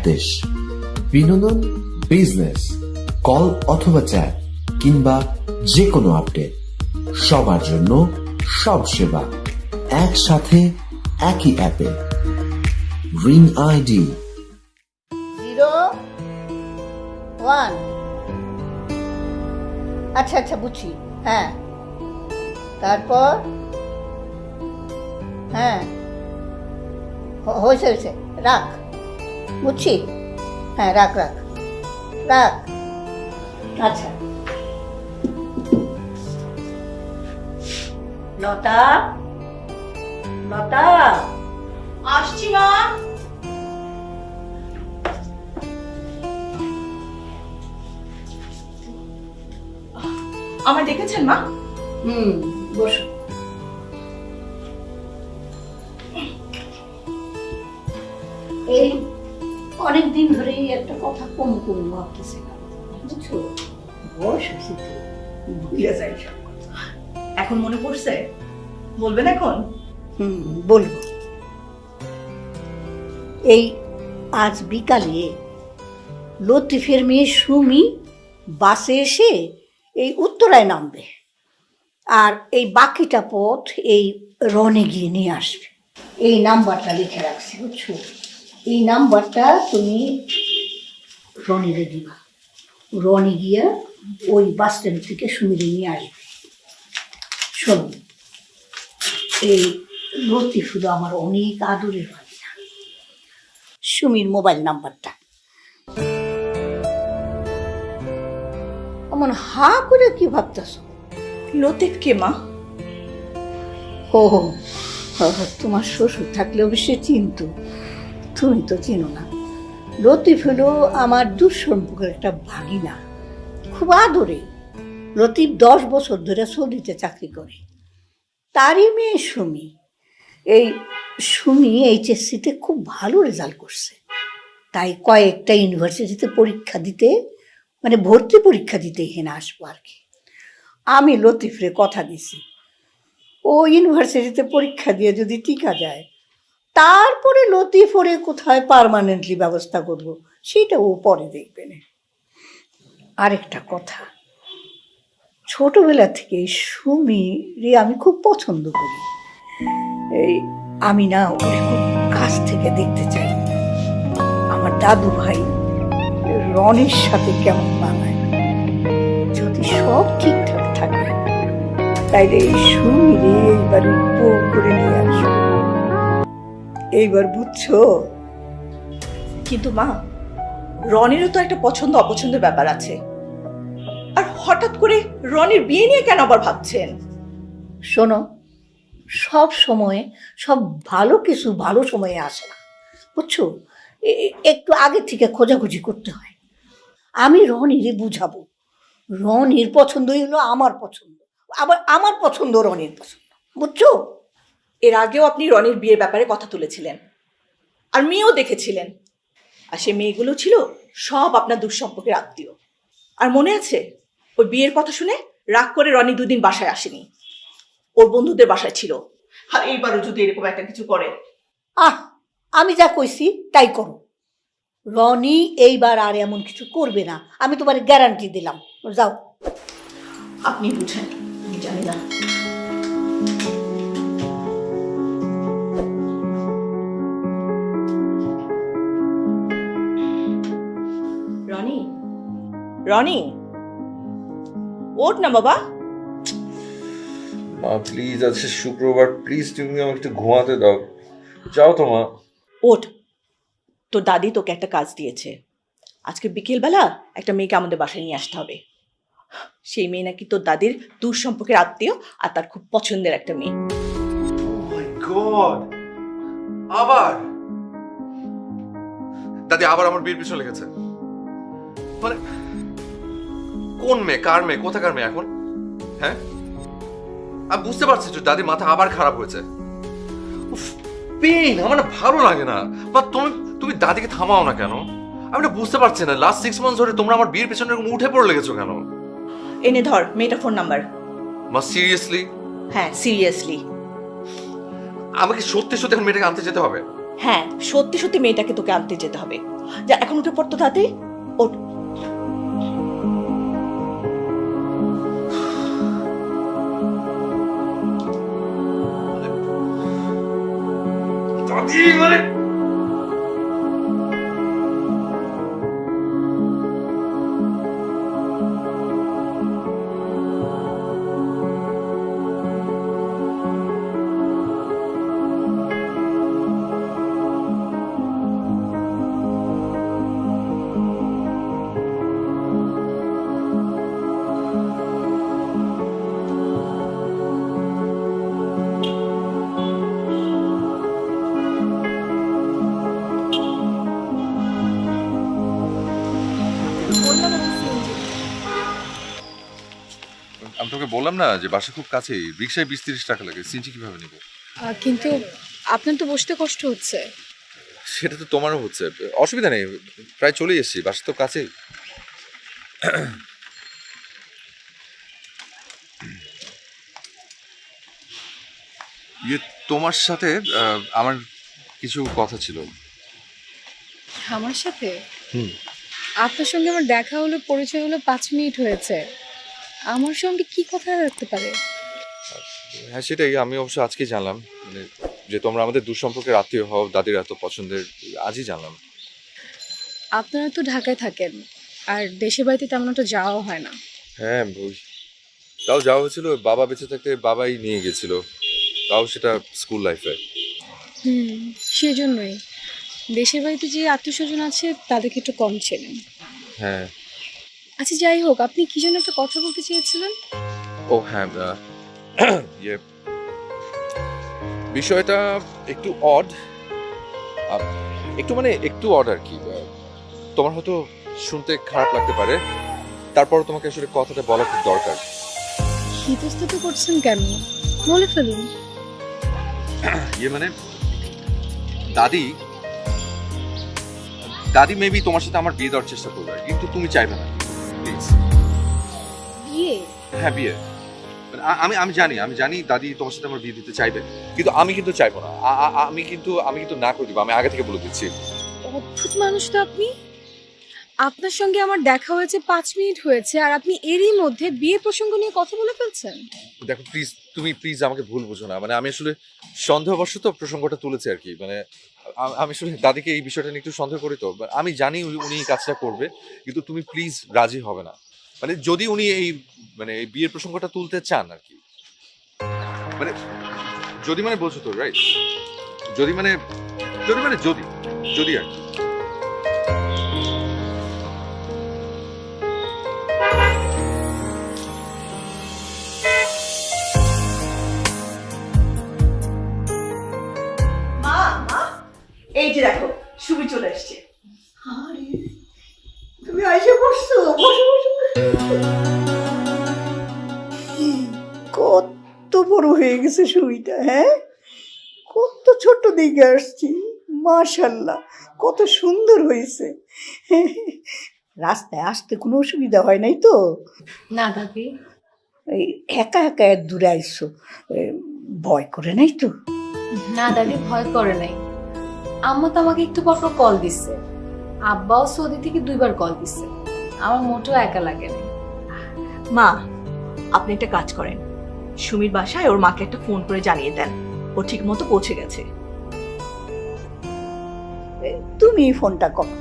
দেশ। বিনোদন, business, call অথবা চ্যাট কিংবা যে কোনো আপডেট, সবার জন্য সব সেবা একসাথে একই অ্যাপে। Ring ID 01। আচ্ছা আচ্ছা বুঝছি। হ্যাঁ, তারপর হ্যাঁ হয়েছে হয়েছে, রাখ। বুঝছি, হ্যাঁ রাখ রাখ রাখ। আচ্ছা লতা, লতা আসছি মা। আমায় দেখেছেন মা? বসো। এই অনেকদিন ধরেই একটা কথা কম কম ভাবতেছিলাম, বুঝছো? বয়স হয়েছে তো, ভুলে যাই সব কথা। এখন মনে পড়ছে? বলবেন এখন? বলবো। এই আজ বিকালে লতিফের মেয়ে সুমি বাসে এসে এই উত্তরায় নামবে, আর এই বাকিটা পথ এই রনে গিয়ে নিয়ে আসবে। এই নাম্বারটা লিখে রাখছি, বুঝছো? এই নাম্বারটা তুমি রনিরে দিবা। রনি গিয়া ওই বাস স্ট্যান্ড থেকে সুমিরে নিয়ে আসবে। শোনো, এই লতিফ হলো আমার অনেক আদরের ভাগিনা। সুমির মোবাইল নাম্বারটা এমন হা করে কি ভাবতেছ? লতিফ কে মা? ও তোমার শ্বশুর থাকলে অবশ্যই চিনতো, তুমি তো চিনো না। লতিফ হলো আমার দুঃসম্পর্কের একটা ভাগিনা, খুব আদরে। লতিফ 10 বছর ধরে সৌদিতে চাকরি করে। তারই মেয়ে সুমি। এই সুমি এইচএসসিতে খুব ভালো রেজাল্ট করছে, তাই কয়েকটা ইউনিভার্সিটিতে পরীক্ষা দিতে, মানে ভর্তি পরীক্ষা দিতে এখানে আসবো আর কি। আমি লতিফরে কথা দিছি, ও ইউনিভার্সিটিতে পরীক্ষা দিয়ে যদি টিকা যায়, তারপরে লতিফ ওরে কোথায় পার্মানেন্টলি ব্যবস্থা করব, সেটা ও পরে দেখবে না। আরেকটা কথা, ছোটবেলা থেকে সুমিরে আমি খুব পছন্দ করি। এই আমি না ওকে খুব কাছ থেকে দেখতে চাই। আমার দাদু ভাই রনির সাথে কেমন মানায়, যদি সব ঠিকঠাক থাকে তাইলে এই সুমিরে এইবারে বউ করে নিয়ে আসবো। এইবার বুঝছো? কিন্তু মা, রনিরও তো একটা পছন্দ অপছন্দের ব্যাপার আছে, আর হঠাৎ করে রনির বিয়ে নিয়ে কেন আবার ভাবছেন? শোনো, সব সময়ে সব ভালো কিছু ভালো সময়ে আসে না, বুঝছো? একটু আগে থেকে খোঁজাখুঁজি করতে হয়। আমি রনিরে বুঝাবো, রনির পছন্দই হলো আমার পছন্দ, আবার আমার পছন্দ রনির পছন্দ, বুঝছো? এর আগেও আপনি রনির বিয়ের ব্যাপারে কথা তুলেছিলেন, আর মেয়েও দেখেছিলেন, আর সে মেয়েগুলো ছিল সব আপনার দুঃসম্পর্কের আত্মীয়। আর মনে আছে, ওই বিয়ের কথা শুনে রাগ করে রনি 2 দিন বাসায় আসেনি, ওর বন্ধুদের বাসায় ছিল। আর এইবারও যদি এরকম একটা কিছু করে। আমি যা কইছি তাই করো। রনি এইবার আর এমন কিছু করবে না, আমি তোমার গ্যারান্টি দিলাম। যাও। আপনি বুঝেন, আমি জানি না। রনি, রনি, ওঠ না বাবা। মা প্লিজ, আজকে শুক্রবার, প্লিজ তুমি আমাকে একটু ঘুমাতে দাও। যাও তো মা। ওঠ, তোর দাদি তোকে একটা কাজ দিয়েছে। আজকে বিকেলবেলা একটা মেয়েকে আমাদের বাসায় নিয়ে আসতে হবে। সেই মেয়ে নাকি তোর দাদির দূর সম্পর্কের আত্মীয়, আর তার খুব পছন্দের একটা মেয়ে। আবার দাদি আবার আমার বিয়ের পিছনে লেগেছে। মানে কোন মেয়ে, কার মেয়ে, কোথাকার মেয়ে এখন? হ্যাঁ, আমি বুঝতে পারছি যে দাদির মাথা আবার খারাপ হয়েছে। পেইন আমার না ভালো লাগে না। বা তুমি দাদিকে থামাও না কেন? আমি না বুঝতে পারছি না, লাস্ট 6 মান্থস ধরে তোমরা আমার বিয়ের পিছনে এরকম উঠে পড়ে লেগেছো কেন? এনে ধর মেয়েটার ফোন নাম্বার। মা সিরিয়াসলি? হ্যাঁ সিরিয়াসলি। আমাকে সত্যি সত্যি এখন মেয়েটাকে আনতে যেতে হবে? হ্যাঁ সত্যি সত্যি মেয়েটাকে তোকে আনতে যেতে হবে। যা এখন উঠে পড়তো তাতে ওঠ। দাদি মানে আমি তোকে বললাম না যে বাসা খুব কাছেই, রিক্সায় 20-30 টাকা লাগে, সিএনজি কিভাবে নিব? কিন্তু আপনার তো বসতে কষ্ট হচ্ছে। সেটা তো তোমারও হচ্ছে, অসুবিধা নেই, প্রায় চলে এসেছি, বাসা তো কাছেই। ইয়ে, তোমার সাথে আমার কিছু কথা ছিল। আমার সাথে? আপনার সঙ্গে আমার দেখা হলো, পরিচয় হলো, 5 মিনিট হয়েছে। আমার সঙ্গে কি কথা রাখতে পারে? হ্যাঁ সেটাই, আমি অবশ্য আজকেই জানলাম, মানে যে তোমরা আমাদের দুঃসম্পর্কের আত্মীয় হও, দাদির এত পছন্দের, আজই জানলাম। আপনারা তো ঢাকায় থাকেন, আর দেশের বাড়িতে তেমন একটা যাওয়াও হয় না। হ্যাঁ তাও যাওয়া হয়েছিল, বাবা বেঁচে থাকতে বাবাই নিয়ে গেছিল, তাও সেটা স্কুল লাইফে। সেজন্যই দেশের বাড়িতে যে আত্মীয় স্বজন আছে তাদেরকে একটু কম চেনেন। হ্যাঁ। আচ্ছা যাই হোক, আপনি কি যেন একটা কথা বলতে চেয়েছিলেন? ও হ্যাঁ, ইয়ে বিষয়টা একটু অড, একটু অড আর কি। তোমার হয়তো শুনতে খারাপ লাগতে পারে, তারপর তোমাকে আসলে কথাটা বলা খুব দরকার। ইতস্তত করছেন কেন? বলে ফেলুন। ইয়ে মানে দাদি মেবি তোমার সাথে আমার বিয়ে দেওয়ার চেষ্টা করবে, কিন্তু তুমি চাইবে না, প্লিজ। বিয়ে? হ্যাঁ বিয়ে। আমি জানি দাদি তোমার সাথে আমার বিয়ে দিতে চাইবে, কিন্তু আমি কিন্তু চাইবো না। আমি কিন্তু না করে দিব, আমি আগে থেকে বলে দিচ্ছি। অদ্ভুত মানুষ তো আপনি। আপনার সঙ্গে আমার দেখা হয়েছে 5 মিনিট হয়েছে, আর আপনি এরই মধ্যে বিয়ে প্রসঙ্গ নিয়ে কথা বলে ফেলছেন। দেখো প্লিজ, তুমি প্লিজ আমাকে ভুল বুঝো না, মানে আমি আসলে সন্দেহবশত প্রসঙ্গটা তুলেছি আর কি। মানে আমি আসলে দাদিকে এই বিষয়টা নিয়ে একটু সন্দেহ করি, তো আমি জানি উনি এই কাজটা করবে, কিন্তু তুমি প্লিজ রাজি হবে না, মানে যদি উনি এই বিয়ের প্রসঙ্গটা তুলতে চান আর কি। মানে যদি বলছো তো, রাইট? যদি আর কি। এই যে দেখো, সুমি চলে এসছে। আরে তুমি আইসে বসছো, বসো বসো। কত বড় হয়ে গেছে সুমিটা, হ্যাঁ? কত ছোট দিকে আসছি, মাশাল্লাহ কত সুন্দর হয়েছে। রাস্তায় আসতে কোনো অসুবিধা হয় নাই তো? না দাদি। এই একা একা এত দূরে আইসো, ভয় করে নাই তো? না দাদি, ভয় করে নাই। আম্মা তো আমাকে একটু পর কল দিচ্ছে, আব্বাও সৌদি থেকে 2বার কল দিচ্ছে। আমার মোটেও একা লাগে না। মা, আপনি একটা কাজ করেন, সুমির বাসায় ওর মাকে একটা ফোন করে জানিয়ে দেন ও ঠিক মতো পৌঁছে গেছে। তুমি ফোনটা করো।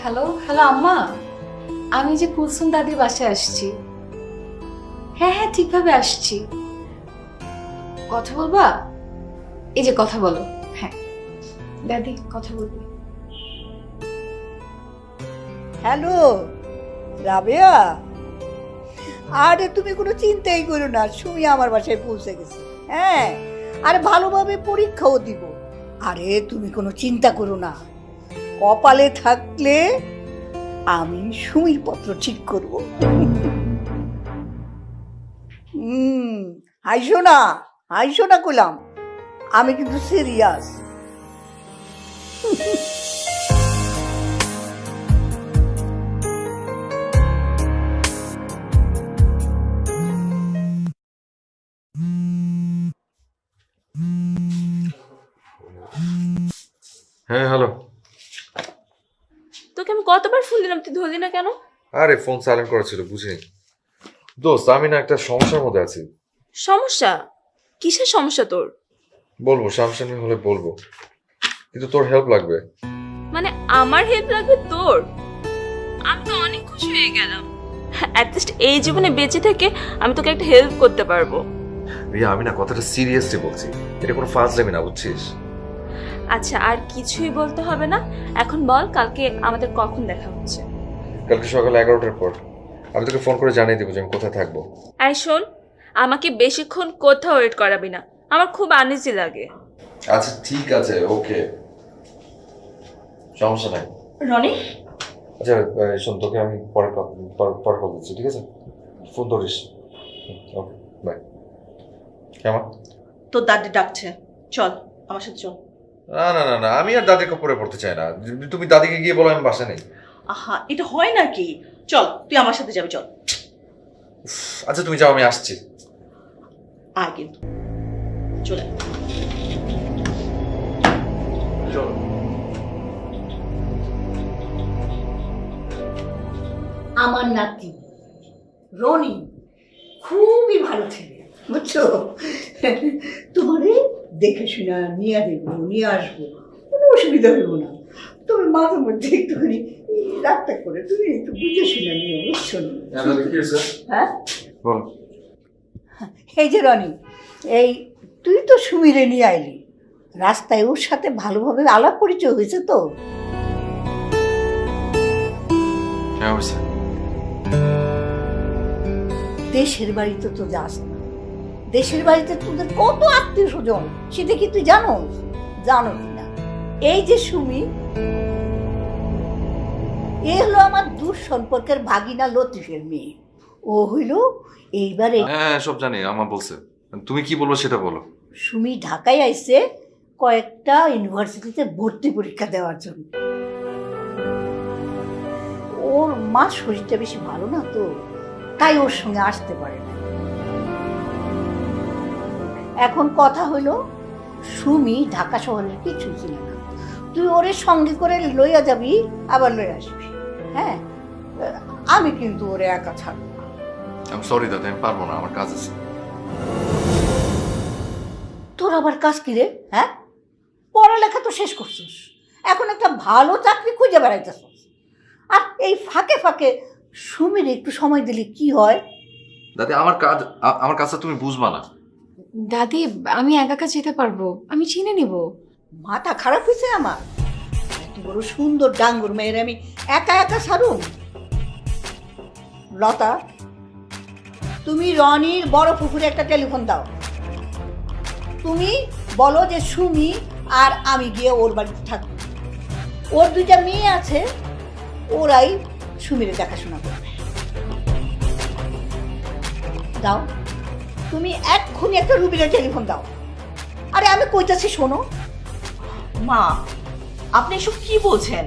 হ্যালো হ্যালো আম্মা, আমি যে কুলসুম দাদির বাসায় আসছি। হ্যাঁ হ্যাঁ, ঠিকভাবে আসছি। কথা বলবা? এই যে কথা বলো। হ্যাঁ দাদি, কথা বলবি। হ্যালো রাবেয়া, আরে তুমি কোনো চিন্তাই করো না, সুমি আমার বাসায় পৌঁছে গেছে। হ্যাঁ, আরে ভালোভাবে পরীক্ষাও দিব। আরে তুমি কোনো চিন্তা করো না, কপালে থাকলে আমি সুমির পত্র ঠিক করব। হাইসো না কইলাম, আমি কিন্তু সিরিয়াস। হ্যাঁ হ্যালো। তোকে আমি কতবার ফোন দিলাম, তুই ধরলি না কেন? আরে ফোন সাইলেন্ট করা ছিল, বুঝিনি। দোস্ত আমি না একটা সমস্যার মধ্যে আছি। সমস্যা? কিসের সমস্যা তোর? বলবো, সামসামনি হলে বলবো, কিন্তু তোর হেল্প লাগবে। মানে আমার হেল্প লাগবে তোর? আমি তো অনেক খুশি হয়ে গেলাম। অ্যাটলিস্ট এই জীবনে বেঁচে থেকে আমি তোকে একটা হেল্প করতে পারবো। রিয়া আমি না কথাটা সিরিয়াসলি বলছি, এটা কোনো ফাজলামি না, বুঝছিস? আচ্ছা, আর কিছুই বলতে হবে না। এখন বল, কালকে আমাদের কখন দেখা হচ্ছে? কালকে সকাল 11টার পর। আমি তোকে ফোন করে জানিয়ে দেবো যে আমি কোথায় থাকবো। এই শোন, আমাকে বেশিক্ষণ কোথাও ওয়েট করাবি না, আমার খুব আনইজি লাগে। আচ্ছা ঠিক আছে, ওকে, সমস্যা নাই। রনি, আচ্ছা শোন, তোকে আমি পরে কল দিচ্ছি, ঠিক আছে? ফোন ধরিস। Okay bye. কেমন? তোর দাদি ডাকছে, চল আমার সাথে চল। না না না না, আমি আর দাদিকে পরে পড়তে চাই না। তুমি দাদিকে গিয়ে বলো আমি বাসা নেই। আহা, এটা হয় নাকি? চল, তুই আমার সাথে যাবি, চল। আচ্ছা তুমি যাও, আমি আসছি। আয় কিন্তু, চলে আয়। চলো। আমার নাতি রনি খুবই ভালো ছেলে, বুঝছো? তোমারে দেখে শুনে নিয়ে দেখবো, নিয়ে আসবো, কোনো অসুবিধা হইব না। তবে মাঝে মধ্যে একটুখানি রাগটা করে তুমি একটু বুঝে শুনে নিও, বুঝছো? হ্যাঁ, বলো। এই যে রনি, এই তুই তো সুমিরে নিয়ে আইলি, রাস্তায় ওর সাথে ভালোভাবে আলাপ পরিচয় হয়েছে তো? হ্যাঁ হয়েছে। দেশের বাড়িতে তো যাস না, দেশের বাড়িতে তোদের কত আত্মীয় স্বজন সেটা কি তুই জানোস? জানোস না? এই যে সুমি, এ হলো আমার দূর সম্পর্কের ভাগিনা লতিফের মেয়ে। ও হইল এইবারে, হ্যাঁ সব জানি, আমা বলছে। তুমি কি বলবো সেটা বলো। সুমি ঢাকায় আইছে কয়েকটা ইউনিভার্সিটিতে ভর্তি পরীক্ষা দেওয়ার জন্য। ওর মা শরীরটা বেশি ভালো না তো, তাই ওর সঙ্গে আসতে পারে না। এখন কথা হলো, সুমি ঢাকা শহরের কিছু ছিল না, তুই ওরে সঙ্গে করে লইয়া যাবি, আবার লইয়া আসবি। হ্যাঁ, আমি কিন্তু ওরে একা ছাড়বো না। আমি সরি দাদা, আমি পারবো না, আমার কাজ আছে। তোর আবার কাজ কি রে? হ্যাঁ, পড়ালেখা তো শেষ করছিস, এখন একটা ভালো চাকরি খুঁজে বেড়াইতেছিস, আর এই ফাঁকে ফাঁকে সুমির একটু সময় দিলে কি হয়? দাদি আমার কাজটা তুমি বুঝবা না। দাদি, আমি একা একা যেতে পারবো, আমি চিনে নিব। মাথা খারাপ হয়েছে আমার? এত বড় সুন্দর ডাঙ্গুর মেয়ের আমি একা একা ছাড়ুম? লতা, তুমি রনির বড় পুকুরে একটা টেলিফোন দাও, তুমি বলো যে সুমি আর আমি গিয়ে ওর বাড়িতে থাকবো। ওর দুইটা মেয়ে আছে, ওরাই সুমিরে দেখাশোনা করবে। দাও, তুমি এক্ষুনি একটা রুবিনের টেলিফোন দাও। আরে আমি কইতাছি শোনো। মা, আপনি এসব কি বলছেন?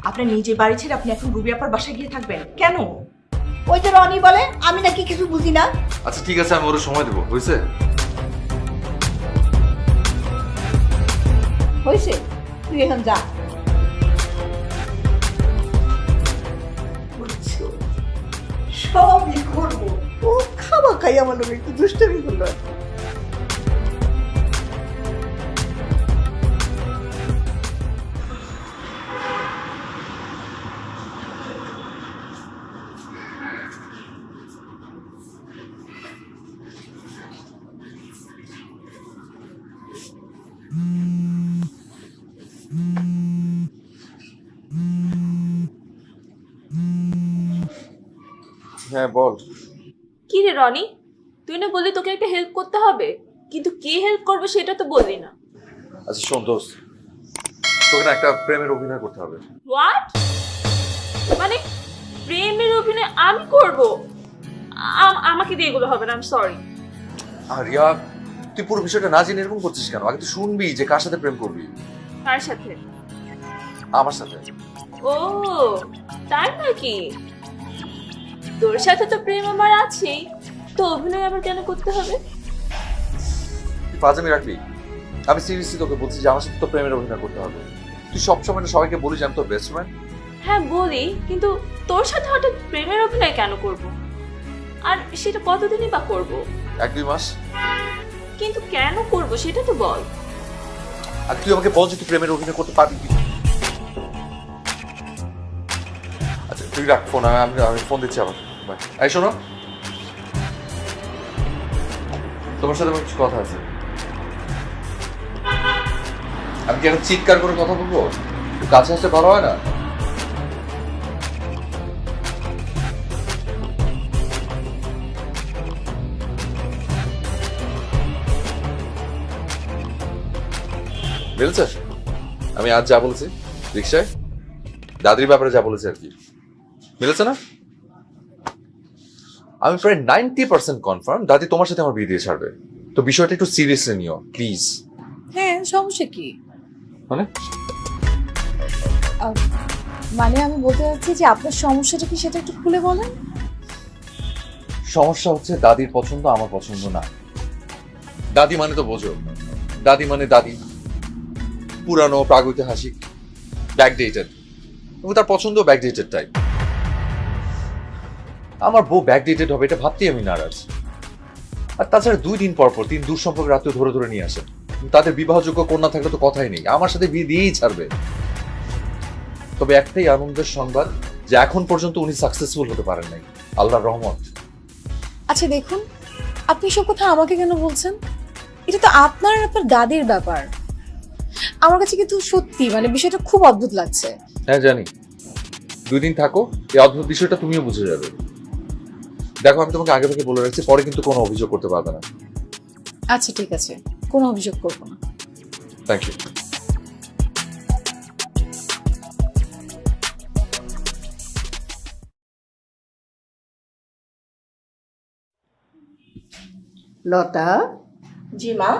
আপনার নিজের বাড়ি ছেড়ে আপনি এখন রুবি আপার বাসায় গিয়ে থাকবেন কেন? ওই যে রনি বলে আমি নাকি কিছু বুঝি না। আচ্ছা ঠিক আছে, আমি ওর সময় দেবো, হয়েছে? হয়েছে, তুই এখন যা। বুঝছো, সবই করবো, ও খাওয়া খাই আমার লোক একটু দুষ্টামি করলো। হ্যাঁ বল। কি রে রনি, তুই না বললি তোকে একটা হেল্প করতে হবে, কিন্তু কে হেল্প করবে সেটা তো বললি না। আচ্ছা শোন দোস্ত, তোকে না একটা প্রেমের অভিনয় করতে হবে। হোয়াট? মানে প্রেমের অভিনয় আমি করব? আমাকে দিয়ে এগুলো হবে না, আই এম সরি। আর রিয়া, তুই পুরো বিষয়টা না জেনে এরকম করছিস কেন? আগে তুই শুনবি যে কার সাথে প্রেম করবি। কার সাথে? আমার সাথে। ও তাই নাকি? তোর সাথে তো প্রেম আমার আছেই, তো অভিনয় আবার কেন করতে হবে? তুই ফাজলামি রাখবি? আমি সিরিয়াসলি তোকে বলছি যে আমার সাথে তো প্রেমের অভিনয় করতে হবে। তুই সবসময় না সবাইকে বলিস আমি তোর বেস্ট ফ্রেন্ড। হ্যাঁ বলি, কিন্তু তোর সাথে হঠাৎ প্রেমের অভিনয় কেন করব? আর সেটা কতদিনই বা করব? 1-2 মাস। কিন্তু কেন করব সেটা তো বল। আর তুই আমাকে বল যে তুই প্রেমের অভিনয় করতে পারবি কি? আচ্ছা তুই রাখ ফোন, আমি ফোন দিচ্ছি আবার। বাই। এই শোনো, তোমার সাথে আমার কিছু কথা আছে। আমি কি এখন চিৎকার করে কথা বলবো? একটু কাছে আসতে ভালো হয় না? মিলছে? আমি আজ যা বলেছি রিক্সায়, দাদির ব্যাপারে যা বলেছি আর কি, মিলেছে না? আমি প্রায় 90% কনফার্ম দাদি তোমার সাথে আমার বিয়ে দিয়ে ছাড়বে। তো বিষয়টা একটু সিরিয়াসলি নিও প্লিজ। হ্যাঁ, সমস্যা কি? মানে মানে আমি বলতে চাচ্ছি যে আপনার সমস্যাটা কি সেটা একটু খুলে বলেন। সমস্যা হচ্ছে দাদির পছন্দ আমার পছন্দ না। দাদি মানে তো বোঝো, দাদি মানে দাদি, পুরানো প্রাগৈতিহাসিক, ব্যাকডেটেড, এবং তার পছন্দ ব্যাকডেটেড টাইপ। আমার বউ ব্যাকডেটেড হবে এটা ভাবতেই আমি নারাজ। আর তাছাড়া 2 দিন পর পর 3 দূর সম্পর্ক রাত্রে ধরে ধরে নিয়ে আসে। তাদের বিবাহযোগ্য কন্যা থাকলে তো কথাই নেই, আমার সাথে বিয়ে দিয়েই ছাড়বে। তবে একটাই আনন্দের সংবাদ যে এখন পর্যন্ত উনি সাকসেসফুল হতে পারেন নাই, আল্লাহর রহমত। আচ্ছা দেখুন, আপনি সব কথা আমাকে কেন বলছেন? এটা তো আপনার আর আপনার দাদির ব্যাপার। আমার কাছে কিন্তু সত্যি মানে বিষয়টা খুব অদ্ভুত লাগছে। হ্যাঁ জানি, 2 দিন থাকো, এই অদ্ভুত বিষয়টা তুমিও বুঝে যাবে। দেখো আমি তোমাকে আগে থেকে বলে রাখছি, পরে কিন্তু কোনো অভিযোগ করতে পারবে না। আচ্ছা ঠিক আছে, কোনো অভিযোগ করবো না। Thank you. লতা, জি মা।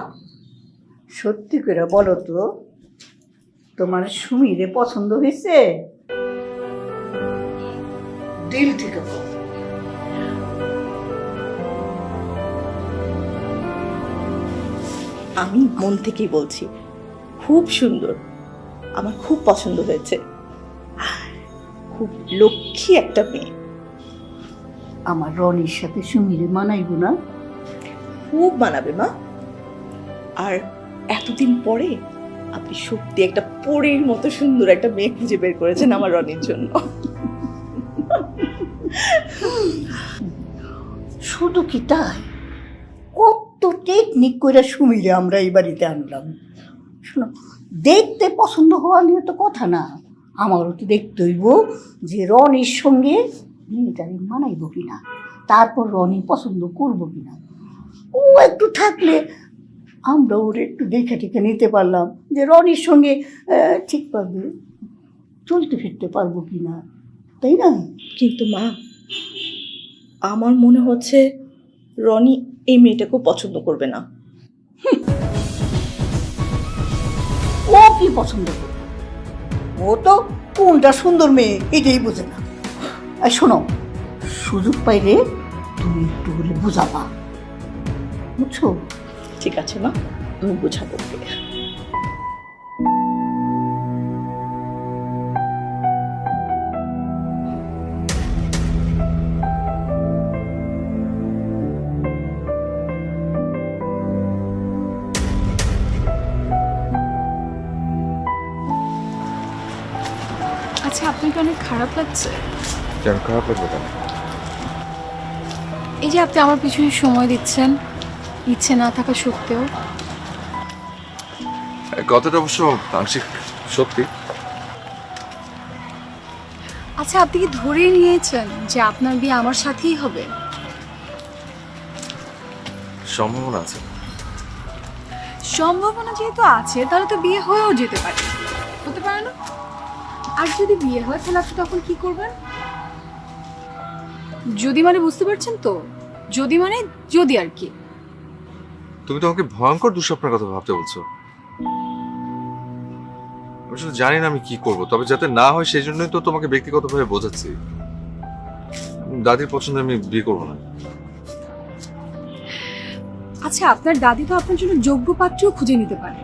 সত্যি করে বলো তো, তোমার সুমিরে পছন্দ হয়েছে? দিল থেকে বলো। আমি মন থেকেই বলছি, খুব সুন্দর, আমার খুব পছন্দ হয়েছে। খুব লক্ষ্মী একটা মেয়ে। আমার রনির সাথে সুমিরে মানাইব না? খুব মানাবে মা। আর এতদিন পরে আপনি সত্যি একটা পরীর মতো সুন্দর একটা মেয়ে খুঁজে বের করেছেন আমার রনির জন্য। শুধু কি তাই, কত টেকনিক করে সুমিরে আমরা এই বাড়িতে আনলাম। শোনো, দেখতে পছন্দ হওয়া নিয়ে তো কথা না, আমারও তো দেখতে হইব যে রনির সঙ্গে মেয়েটারে মানাইব কিনা, তারপর রনি পছন্দ করবো কিনা। ও একটু থাকলে আমরা ওর একটু দেখে টেখে নিতে পারলাম যে রনির সঙ্গে ঠিকভাবে চলতে ফিরতে পারবো কিনা, তাই না? কিন্তু মা, আমার মনে হচ্ছে রনি এই মেয়েটাকেও পছন্দ করবে না। ও কি পছন্দ করবে? ও তো কোনটা সুন্দর মেয়ে এটাই বোঝে না। আর শোনো, সুযোগ পাইলে তুমি একটু হলে বুঝাবা, বুঝছো? ঠিক আছে মা, আমি বোঝাবো। আচ্ছা আপনাকে অনেক খারাপ লাগছে? কেন খারাপ লাগবে কেন? এই যে আপনি আমার পিছনে সময় দিচ্ছেন ইচ্ছে না থাকা সত্ত্বেও। কথাটা অবশ্য আংশিক সত্যি। আচ্ছা আপনি কি ধরেই নিয়েছেন যে আপনার বিয়ে আমার সাথেই হবে? সম্ভাবনা আছে। সম্ভাবনা যেহেতু আছে তাহলে তো বিয়ে হয়েও যেতে পারে, হতে পারে না? আর যদি বিয়ে হয় তাহলে আপনি তখন কি করবেন? যদি মানে বুঝতে পারছেন তো, যদি মানে যদি আর কি। তুমি তো আমাকে ভয়ঙ্কর দুঃস্বপ্নের কথা ভাবতে বলছো। আমি আসলে জানি না আমি কি করব, তবে যাতে না হয় সেই জন্যই তো তোমাকে ব্যক্তিগতভাবে বোঝাচ্ছি। দাদির পছন্দে আমি বিয়ে করবো না। আচ্ছা আপনার দাদি তো আপনার জন্য যোগ্য পাত্রও খুঁজে নিতে পারে,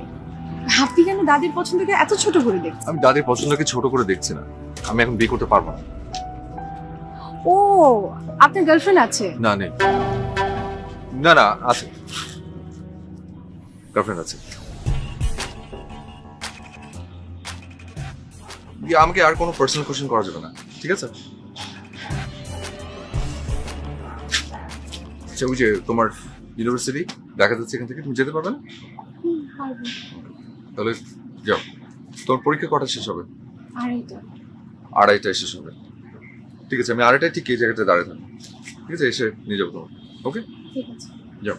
আপনি কেন দাদির পছন্দকে এত ছোট করে দেখছেন? আমি দাদির পছন্দকে ছোট করে দেখছি না, আমি এখন বিয়ে করতে পারবো না। ও, আপনার গার্লফ্রেন্ড আছে? না নেই, না না আছে, গার্লফ্রেন্ড আছে। আমাকে আর কোনো পার্সোনাল কোশ্চেন করা যাবে না, ঠিক আছে? আচ্ছা, ওই যে তোমার ইউনিভার্সিটি দেখা যাচ্ছে এখান থেকে, তুমি যেতে পারবে না? তাহলে যাও। তোমার পরীক্ষা কটা শেষ হবে? 2:30টায় শেষ হবে। ঠিক আছে, আমি 2:30টায় ঠিক এই জায়গাতে দাঁড়িয়ে থাকবো, ঠিক আছে? এসে নিয়ে যাবো তোমার। ওকে, ঠিক আছে। যাও।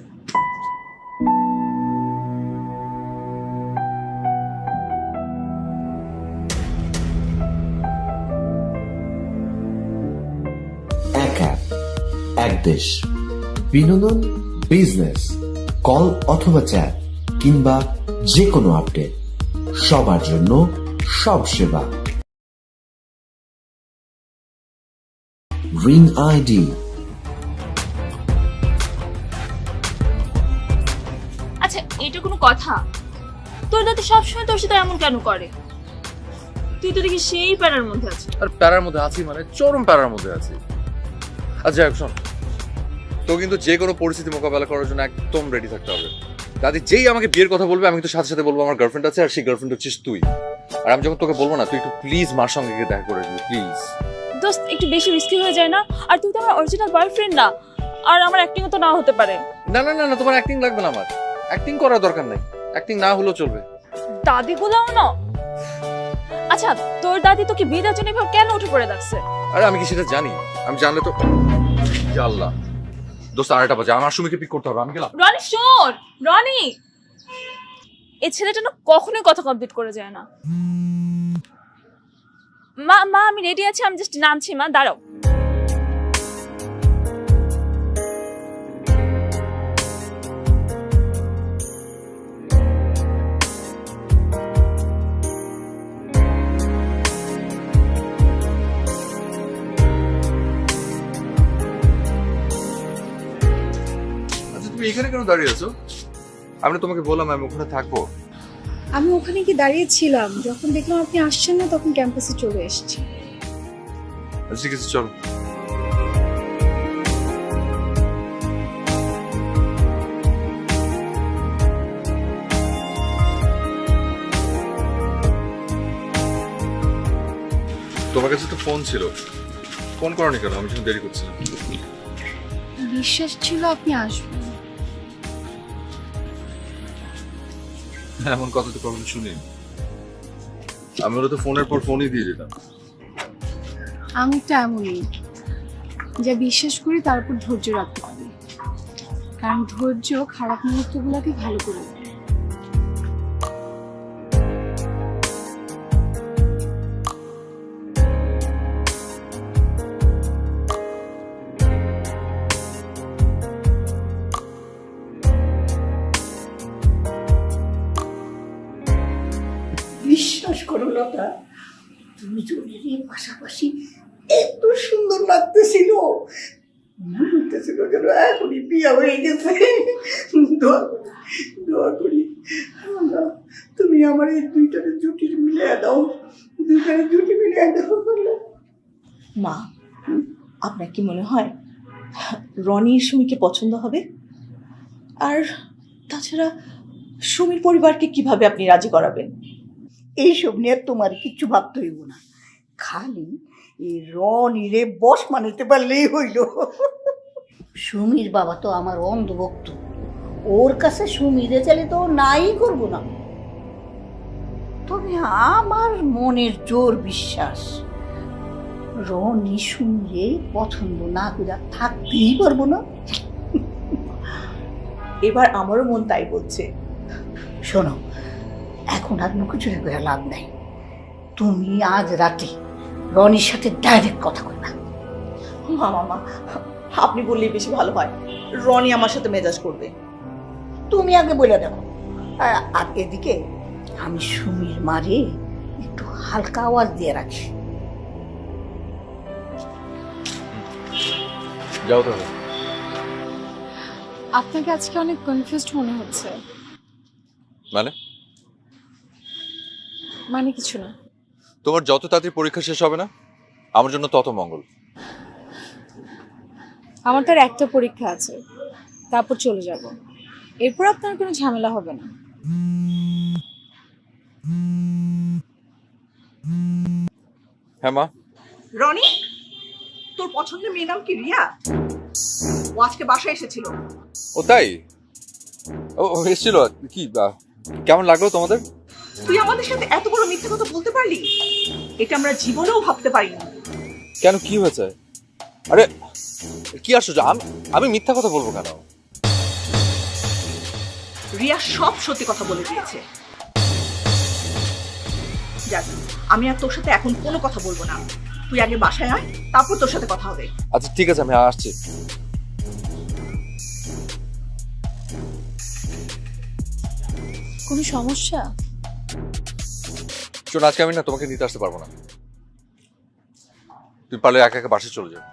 এক অ্যাপ, এক দেশ। বিনোদন, বিজনেস, কল অথবা চ্যাট কিংবা যে কোনো আপডেট, সবার জন্য সব সেবা। Ring ID. আচ্ছা, এটা কোনো কথা? তোর দাদি সবসময় তোর সাথে এমন কেন করে? তুই তো দেখি সেই প্যারার মধ্যে আছিস। আর প্যারার মধ্যে আছি মানে চরম প্যারার মধ্যে আছি। আচ্ছা শোন, তো কিন্তু যে কোনো পরিস্থিতি মোকাবেলা করার জন্য একদম রেডি থাকতে হবে। দাদি যেই আমাকে বিয়ের কথা বলবে, আমি তো সাথে সাথে বলবো আমার গার্লফ্রেন্ড আছে, আর সেই গার্লফ্রেন্ড হচ্ছিস তুই। আর আমি যখন তোকে বলবো না, তুই একটু প্লিজ মার সঙ্গে গিয়ে দেখা করে দিবি, প্লিজ। দোস্ত, একটু বেশি রিস্কি হয়ে যায় না? আর তুই তো আমার অরিজিনাল বয়ফ্রেন্ড না, আর আমার অ্যাক্টিংও তো না হতে পারে। না না না না, তোমার অ্যাক্টিং লাগবে না, আমার অ্যাক্টিং করার দরকার নাই, অ্যাক্টিং না হলেও চলবে। দাদিগুলাও না। আচ্ছা, তোর দাদি তোকে বিয়ে দেওয়ার জন্য এভাবে কেন উঠে পড়ে যাচ্ছে? আরে আমি কি সেটা জানি? আমি জানলে তো, ইয়া আল্লাহ দোস্ত, 2:30 বাজে, আমার সুমিকে পিক করতে হবে, আমি গেলাম। রনি শোন, রনি, এই ছেলেটা না কখনোই কথা কমপ্লিট করে যায় না। মা মা আমি রেডি আছি, আমি জাস্ট নামছি। মা দাঁড়াও। আচ্ছা, তুমি এখানে কেন দাঁড়িয়ে আছো? আমি না তোমাকে বললাম আমি ওখানে থাকবো। আমি ওখানে কি দাঁড়িয়েছিলাম, যখন দেখলাম আপনি আসছেন না তখন ক্যাম্পাসে চলে এসেছি। আচ্ছা ঠিক আছে, চলো। তোমার কাছে তো ফোন ছিল, ফোন করনি কেন? আমি যখন দেরি করছিলাম। বিশ্বাস ছিল আপনি আসবেন। এমন কথা তো কখনো শুনি। আমি হলে তো ফোনের পর ফোনই দিয়ে দিতাম। আমি তো এমনই, যা বিশ্বাস করি তার উপর ধৈর্য রাখতে পারি, কারণ ধৈর্য খারাপ মুহূর্তগুলোকে ভালো করে দেয়। বিশ্বাস করো লতা, দুজনেরই পাশাপাশি এত সুন্দর লাগতেছিল, মনে হইতেছিল যেন এখনই বিয়ে হয়ে গেছে। দোয়া করি, দোয়া করি আল্লাহ, তুমি আমার এই দুইটারে জুটি মিলিয়ে দাও, দুইটারে জুটি মিলিয়ে দাও। মা, আপনার কি মনে হয় রনির সুমিকে পছন্দ হবে? আর তাছাড়া সুমির পরিবারকে কিভাবে আপনি রাজি করাবেন? এইসব নিয়ে তোমার কিচ্ছু ভাবতে হইব না, খালি এই রনিরে বস মানিতে পারলেই হইল। সুমির বাবা তো আমার অন্ধভক্ত, ওর কাছে সুমিরে চাইলে তো নাই করবো না। তবে আমার মনের জোর বিশ্বাস, রনি সুমিরে পছন্দ না করে থাকতেই পারবো না। এবার আমারও মন তাই বলছে। শোনো, এখন আর মুখে চুরি করে লাভ নাই, তুমি আজ রাতে রনির সাথে ডাইরেক্ট কথা কইবা। মা, আপনি বললেই বেশি ভালো হয়, রনি আমার সাথে মেজাজ করবে। তুমি আগে বলে দেখো, আর এদিকে আমি সুমির মারে একটু হালকা আওয়াজ দিয়ে রাখি। যাও তাহলে। আপনাকে আজকে অনেক কনফিউজড মনে হচ্ছে। মানে মানে কিছু না। তোমার যত তাড়াতাড়ি পরীক্ষা শেষ হবে না আমার জন্য তত মঙ্গল। আমার তো আর একটা পরীক্ষা আছে, তারপর চলে যাব। এরপর আপনার কোনো ঝামেলা হবে না। হ্যাঁ মা। রনি, তোর পছন্দের মেয়ের নাম কি রিয়া? ও আজকে বাসায় এসেছিল। ও তাই? ও এসেছিল? কি কেমন লাগলো তোমাদের? তুই আমাদের সাথে এত বড় মিথ্যা কথা বলতে পারলি? এটা আমরা জীবনেও ভাবতে পারিনি। কেন, কি হয়েছে? আরে কি আশ্চর্য, আমি মিথ্যা কথা বলবো কেন? রিয়া সব সত্যি কথা বলে দিয়েছে। যাক, আমি আর তোর সাথে এখন কোনো কথা বলবো না। তুই আগে বাসায় আয়, তারপর তোর সাথে কথা হবে। আচ্ছা ঠিক আছে, আমি আসছি। কোনো সমস্যা? শোন, আজকে আমি না তোমাকে নিতে আসতে পারবো না। তুই পারলে একা একা বাসে চলে যাও।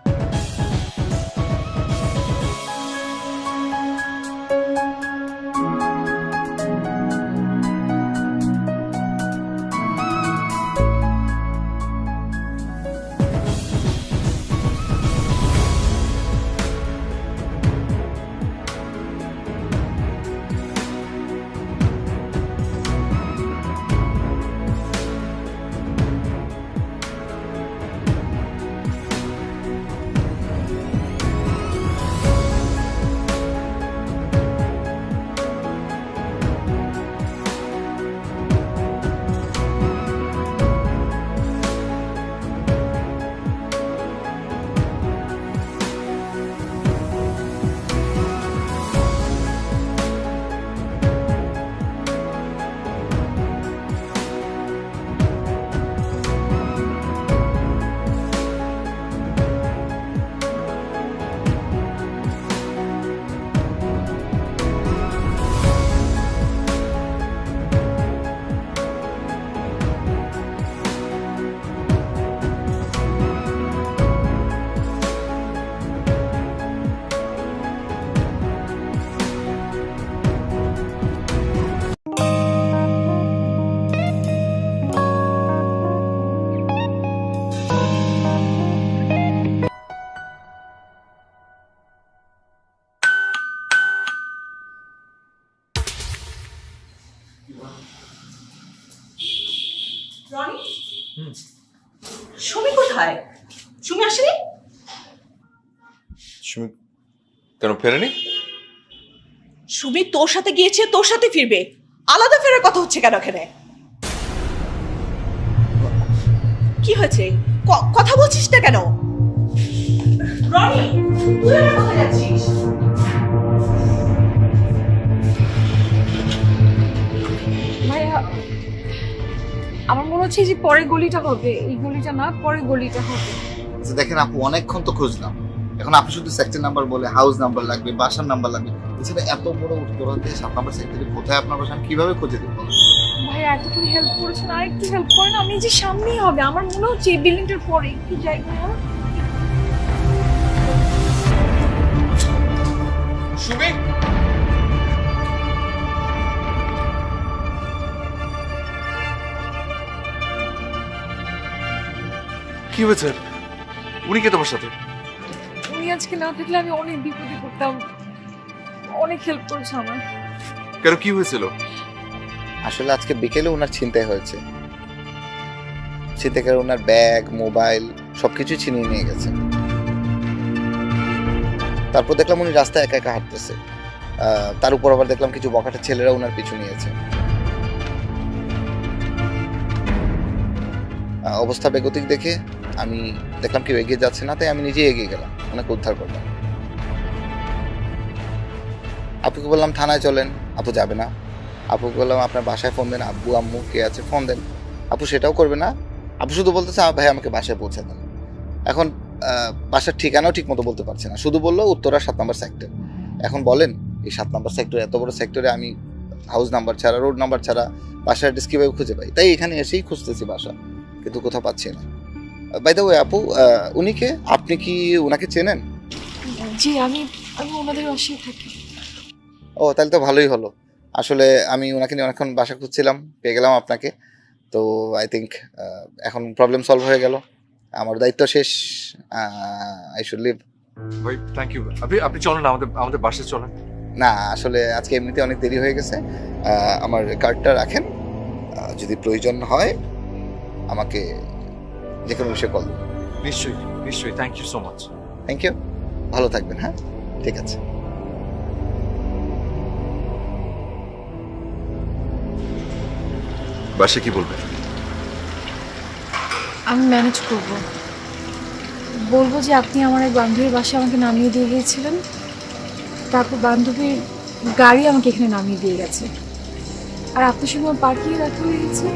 রনি, সুমি কোথায়? সুমি আসেনি? সুমি কেন ফেরেনি? সুমি তোর সাথে গিয়েছে, তোর সাথে ফিরবে। আলাদা ফেরার কথা হচ্ছে কেন এখানে? কি হয়েছে? কথা বলছিস না কেন? রনি, তুই আমার কোথায় যাচ্ছিস? ভাইয়া, আমার মনে হচ্ছে যে পরের গলিটা হবে, এই গলিটা না, পরের গলিটা হবে। আচ্ছা দেখেন আপু, অনেকক্ষণ তো খুঁজলাম। এখন আপনি শুধু সেক্টর নাম্বার বলে হাউস নাম্বার লাগবে, বাসার নাম্বার লাগবে। এছাড়া এত বড় উত্তরা দিয়ে 7 নম্বর সেক্টরে কোথায় আপনার বাসা আমি কিভাবে খুঁজে দেবো? ভাইয়া এতক্ষণ হেল্প করেছেন, আর একটু হেল্প করেন। আমি যে সামনেই হবে, আমার মনে হচ্ছে এই বিল্ডিংটার পরে। একটু যাই ভাইয়া। সুমি, কি হয়েছে? উনি কে তোমার সাথে? উনি আজকে না থাকলে আমি অনেক বিপদে পড়তাম। অনেক হেল্প করেছে আমার। কেন, কি হয়েছিল? আসলে আজকে বিকেলে ওনার ছিনতাই হয়েছে। ছিনতাইকারী ওনার ব্যাগ, মোবাইল সবকিছু ছিনিয়ে নিয়ে গেছে। তারপর দেখলাম উনি রাস্তায় একা একা হাঁটতেছে। তার উপর আবার দেখলাম কিছু বখাটে ছেলেরা ওনার পিছু নিয়েছে। অবস্থা বেগতিক দেখে আমি দেখলাম কেউ এগিয়ে যাচ্ছে না, তাই আমি নিজেই এগিয়ে গেলাম, ওনাকে উদ্ধার করলাম। আপুকে বললাম থানায় চলেন, আপু যাবে না। আপুকে বললাম আপনার বাসায় ফোন দেন, আব্বু আম্মু কে আছে ফোন দেন, আপু সেটাও করবে না। আপু শুধু বলতেছে ভাই আমাকে বাসায় পৌঁছে দেন। এখন বাসার ঠিকানাও ঠিক মতো বলতে পারছে না, শুধু বললো উত্তরা 7 নম্বর সেক্টর। এখন বলেন এই 7 নম্বর সেক্টর, এত বড় সেক্টরে আমি হাউস নাম্বার ছাড়া, রোড নাম্বার ছাড়া বাসার অ্যাড্রেস কীভাবে খুঁজে পাই? তাই এখানে এসেই খুঁজতেছি বাসা, কিন্তু কোথাও পাচ্ছি না। বাই দ্য ওয়ে আপু, উনি কে? আপনি কি ওনাকে চেনেন? জি, আমি ওনাদের বাসায় থাকি। ও তাহলে তো ভালোই হলো। আসলে আমি ওনাকে নিয়ে অনেকক্ষণ বাসা খুঁজছিলাম, পেয়ে গেলাম আপনাকে। তো আই থিঙ্ক এখন প্রবলেম সলভ হয়ে গেল, আমার দায়িত্ব শেষ, আই শুড লিভ। ভাই থ্যাংক ইউ। আপনি চলেন, আমাদের বাসে চলেন। না আসলে আজকে এমনিতে অনেক দেরি হয়ে গেছে, আমার কার্ডটা রাখেন, যদি প্রয়োজন হয় আমাকে যে কোনো বিষয়ে কল দেবেন। নিশ্চয়ই নিশ্চয়ই, thank you so much. Thank you, ভালো থাকবেন। হ্যাঁ ঠিক আছে। বাসে কি বলবেন? আমি ম্যানেজ করব, বলবো যে আপনি আমার এক বান্ধবীর বাসায় আমাকে নামিয়ে দিয়ে গিয়েছিলেন, তারপর বান্ধবীর গাড়ি আমাকে এখানে নামিয়ে দিয়ে গেছে, আর আপনার সঙ্গে আমার পার্কিংয়ে দেখা হয়ে গেছে।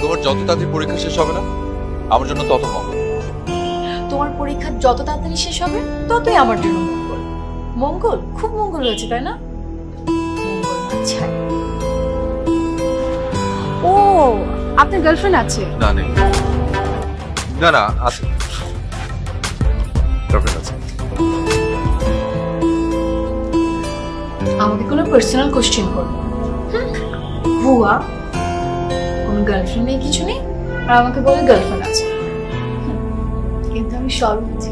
তোমার যত তাড়াতাড়ি পরীক্ষা শেষ হবে না আমার জন্য তত মঙ্গল। তোমার পরীক্ষা যত তাড়াতাড়ি শেষ হবে ততই আমার জন্য মঙ্গল। মঙ্গল খুব মঙ্গল হয়েছে তাই না? মঙ্গল আচ্ছা। ও আপনার গার্লফ্রেন্ড আছে? না নেই, না না আছে, গার্লফ্রেন্ড আছে। আমাকে কোনো পার্সোনাল কোশ্চেন করবে? ভুয়া, কোনো গার্লফ্রেন্ড নেই, কিছু নেই, আর আমাকে বলে গার্লফ্রেন্ড আছে। কিন্তু আমি সব বুঝি।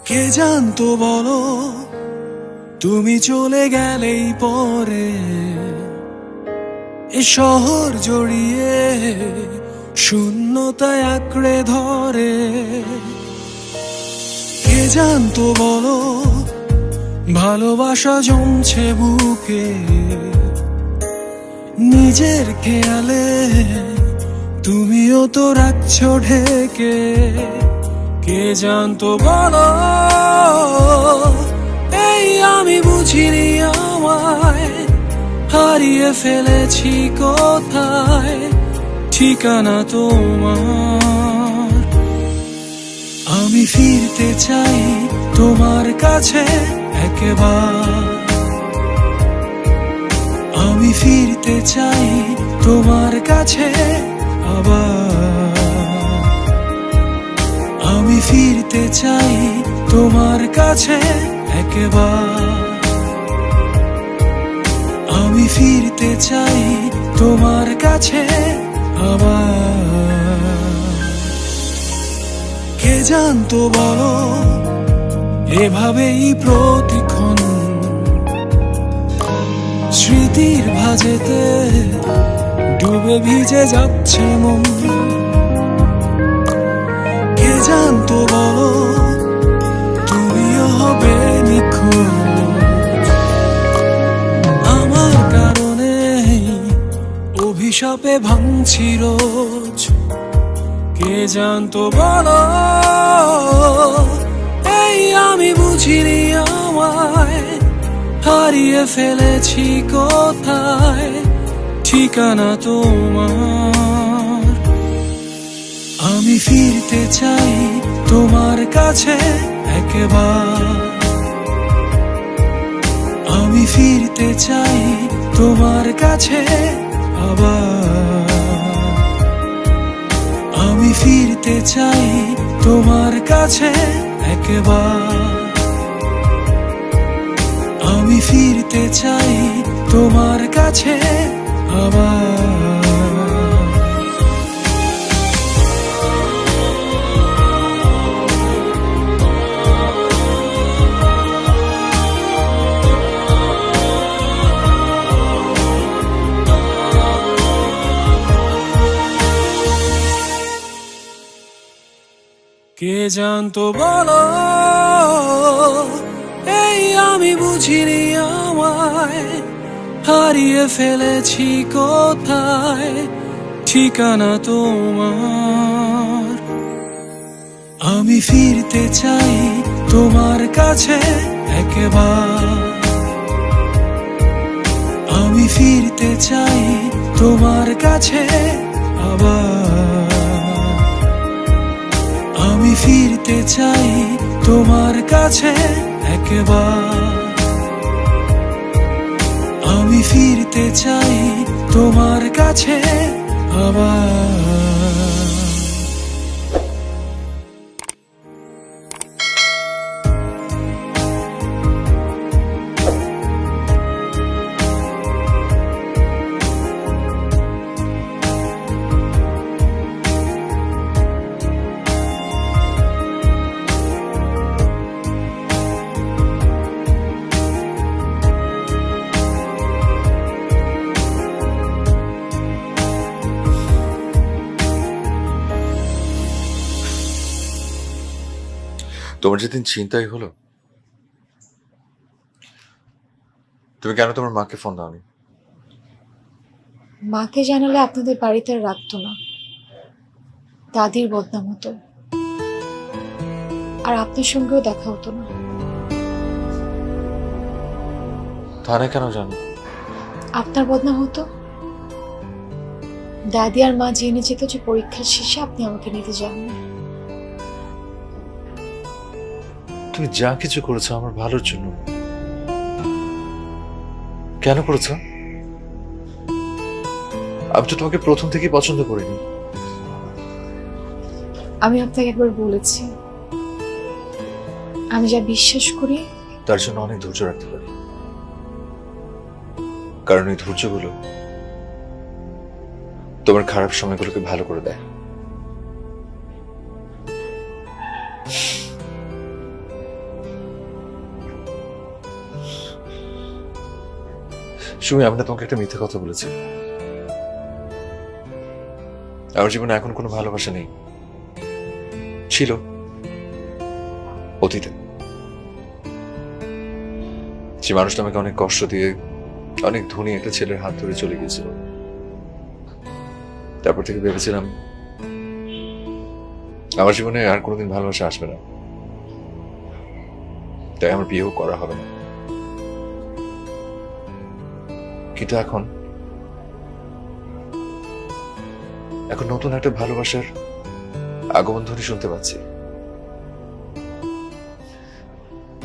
কে জানতো বলো তুমি চলে গেলেই পরে এ শহর জড়িয়ে শূন্যতায় আঁকড়ে ধরে। কে জানতো বলো ভালোবাসা জমছে বুকে নিজের খেয়ালে, তুমিও তো রাখছো ঢেকে। কে জানতো বলো এই আমি বুঝিনি আমায় হারিয়ে ফেলেছি কোথায় ঠিকানা তোমার। আমি ফিরতে চাই তোমার কাছে একবার, আমি ফিরতে চাই তোমার কাছে আবার, আমি ফিরতে চাই তোমার কাছে একবার, আমি ফিরতে চাই তোমার কাছে আবার। কে জানতো বলো এভাবেই প্রতিক্ষণ স্মৃতির ভাজেতে ডুবে ভিজে যাচ্ছে মন। কে জানতো বলো তুমিও হবে নিখোঁজ আমার কারণে অভিশাপে ভাঙছি রোজ। কে জানতো বলো এই আমি বুঝিনি আমায় হারিয়ে ফেলেছি কোথায় ঠিকানা তোমার। আমি ফিরতে চাই তোমার কাছে একবার, আমি ফিরতে চাই তোমার কাছে আবার, আমি ফিরতে চাই তোমার কাছে একবার, আমি ফিরতে চাই তোমার কাছে আবার। কে জানতো বলো, এই আমি বুঝিনি আমায় হারিয়ে ফেলেছি কোথায় ঠিকানা তোমার। আমি ফিরতে চাই তোমার কাছে একবার, আমি ফিরতে চাই তোমার কাছে আবার। আমি ফিরতে চাই তোমার কাছে একবার, আমি ফিরতে চাই তোমার কাছে আবার। তোমার যেদিন চিন্তাই হলো, তুমি কেন তোমার মাকে ফোন দাওনি? মাকে জানালে আপনাদের বাড়িতে আর রাখতো না, দাদির বদনাম হতো, আর আপনার সঙ্গেও দেখা হতো না। থানায় কেন জানো? আপনার বদনাম হতো, দাদি আর মা জেনে যেত যে পরীক্ষার শেষে আপনি আমাকে নিতে যান না। তুমি যা কিছু করেছো আমার ভালোর জন্য, কেন করেছো? আমি তো তোমাকে প্রথম থেকেই পছন্দ করিনি। আমি আপনাকে একবার বলেছি, আমি যা বিশ্বাস করি তার জন্য অনেক ধৈর্য রাখতে পারি, কারণ এই ধৈর্যগুলো তোমার খারাপ সময়গুলোকে ভালো করে দেয়। সুমি, আমি না তোমাকে একটা মিথ্যে কথা বলেছি। আমার জীবনে এখন কোনো ভালোবাসা নেই, ছিল অতীতে। যে মানুষটা আমাকে অনেক কষ্ট দিয়ে অনেক ধনী একটা ছেলের হাত ধরে চলে গিয়েছিল, তারপর থেকে ভেবেছিলাম আমার জীবনে আর কোনোদিন ভালোবাসা আসবে না, তাই আমার বিয়েও করা হবে না। কিন্তু এখন নতুন একটা ভালোবাসার আগমন ধ্বনি শুনতে পাচ্ছি।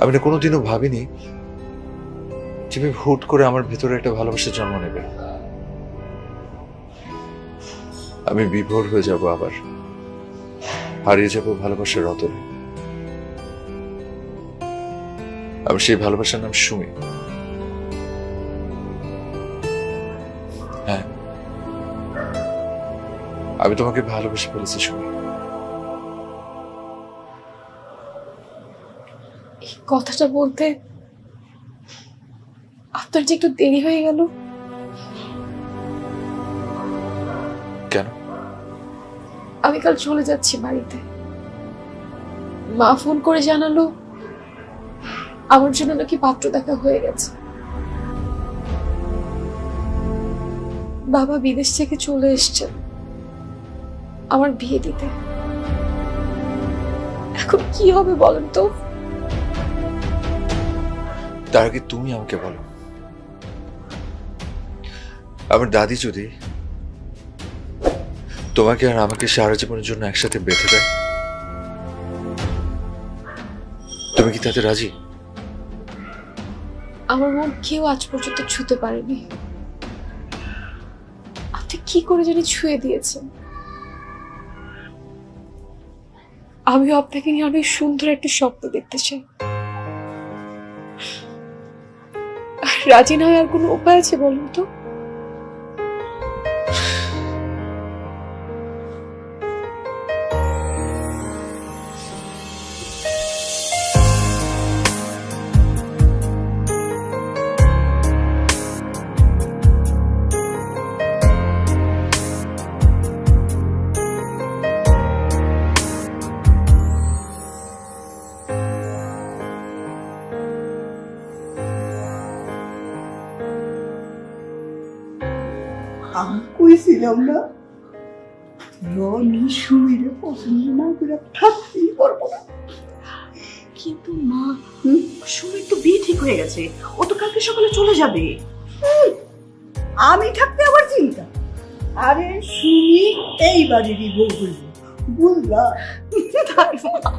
আমি না কোনোদিনও ভাবিনি যে হুট করে আমার ভেতরে একটা ভালোবাসার জন্ম নেবে। আমি বিভোর হয়ে যাব, আবার হারিয়ে যাব ভালোবাসার রতনে। আমার সেই ভালোবাসার নাম সুমি। হ্যাঁ, আমি তোমাকে ভালোবেসে ফেলেছি সুমি। এই কথাটা বলতে আপনার যে একটু দেরি হয়ে গেল। কেন? আমি কাল চলে যাচ্ছি বাড়িতে। মা ফোন করে জানালো আমার জন্য নাকি পাত্র দেখা হয়ে গেছে। বাবা বিদেশ থেকে চলে এসেছেন আমার বিয়ে দিতে। এখন কি হবে বলেন তো? তার আগে তুমি আমাকে বলো, আমার দাদি যদি তোমাকে আর আমাকে সারা জীবনের জন্য একসাথে বেঁধে দেয়, তুমি কি তাতে রাজি? আমার মন কেউ আজ পর্যন্ত ছুঁতে পারেনি। আপনি কি করে জানি ছুঁয়ে দিয়েছেন। আমিও আপনাকে নিয়ে অনেক সুন্দর একটা স্বপ্ন দেখতে চাই। রাজি না হয় আর কোনো উপায় আছে বলুন তো? আমি কইছিলাম না রনি সুমিরে পছন্দ না করে থাকতেই পারবো না। কিন্তু মা, সুমির তো বিয়ে ঠিক হয়ে গেছে, ও তো কালকে সকালে চলে যাবে। আমি থাকতে আবার চিন্তা? আরে সুমি এই বাড়িরই বউ হইল, বুঝলা? তাই মা।